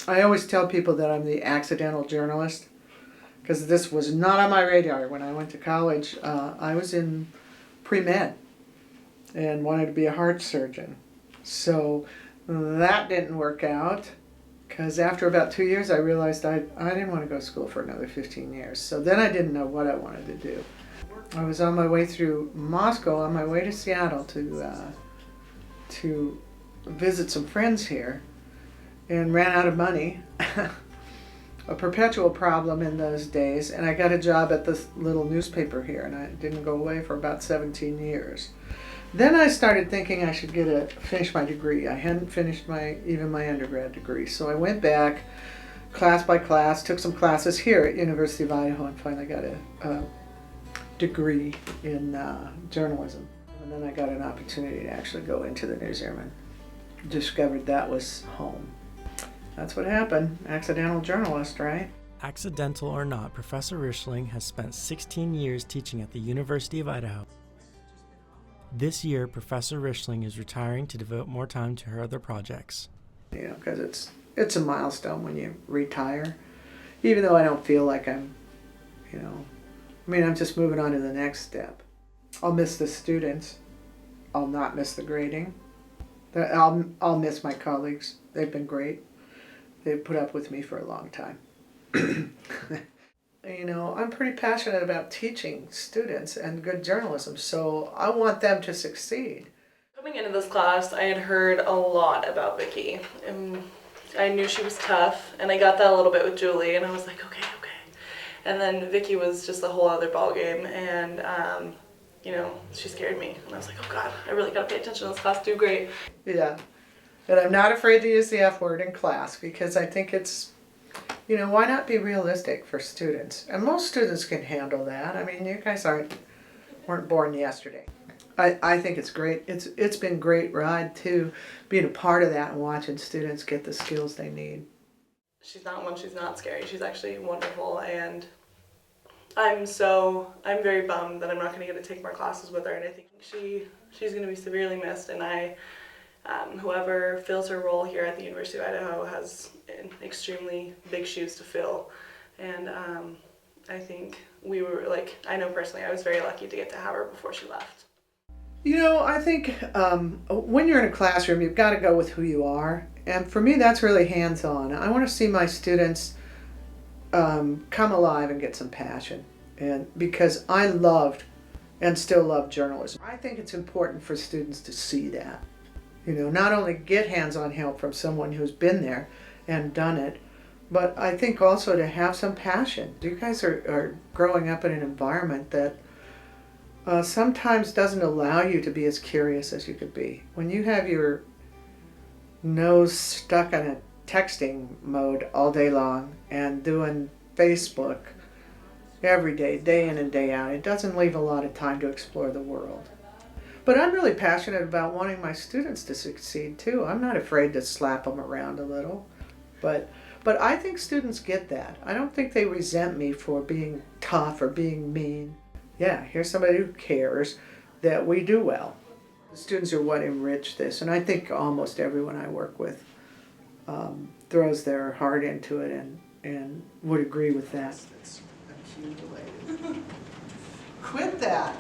I always tell people that I'm the accidental journalist because this was not on my radar when I went to college. I was in pre-med and wanted to be a heart surgeon. So that didn't work out because after about 2 years I realized I didn't want to go to school for another 15 years. So then I didn't know what I wanted to do. I was on my way through Moscow, on my way to Seattle to visit some friends here, and ran out of money. A perpetual problem in those days, and I got a job at this little newspaper here, and I didn't go away for about 17 years. Then I started thinking I should finish my degree. I hadn't finished even my undergrad degree, so I went back class by class, took some classes here at University of Idaho, and finally got a degree in journalism. And then I got an opportunity to actually go into the newsroom and discovered that was home. That's what happened. Accidental journalist, right? Accidental or not, Professor Rishling has spent 16 years teaching at the University of Idaho. This year, Professor Rishling is retiring to devote more time to her other projects. You know, because it's a milestone when you retire. Even though I don't feel like I'm just moving on to the next step. I'll miss the students. I'll not miss the grading. I'll miss my colleagues. They've been great. They've put up with me for a long time. I'm pretty passionate about teaching students and good journalism, so I want them to succeed. Coming into this class, I had heard a lot about Vicki. And I knew she was tough, and I got that a little bit with Julie, and I was like, okay. And then Vicki was just a whole other ballgame, and she scared me. And I was like, oh God, I really gotta pay attention to this class, do great. Yeah, and I'm not afraid to use the F word in class because I think it's, why not be realistic for students? And most students can handle that. I mean, you guys weren't born yesterday. I think it's great. It's been a great ride too, being a part of that and watching students get the skills they need. She's not scary. She's actually wonderful, and I'm very bummed that I'm not going to get to take more classes with her, and I think she's going to be severely missed, and whoever fills her role here at the University of Idaho has extremely big shoes to fill, and I think I know personally I was very lucky to get to have her before she left. I think when you're in a classroom, you've got to go with who you are. And for me, that's really hands-on. I want to see my students come alive and get some passion. And because I loved and still love journalism. I think it's important for students to see that. Not only get hands-on help from someone who's been there and done it, but I think also to have some passion. You guys are growing up in an environment that sometimes doesn't allow you to be as curious as you could be. When you have your nose stuck in a texting mode all day long and doing Facebook every day, day in and day out, it doesn't leave a lot of time to explore the world. But I'm really passionate about wanting my students to succeed too. I'm not afraid to slap them around a little, but I think students get that. I don't think they resent me for being tough or being mean. Yeah, here's somebody who cares that we do well. The students are what enrich this, and I think almost everyone I work with throws their heart into it and would agree with that. It's accumulated. Quit that.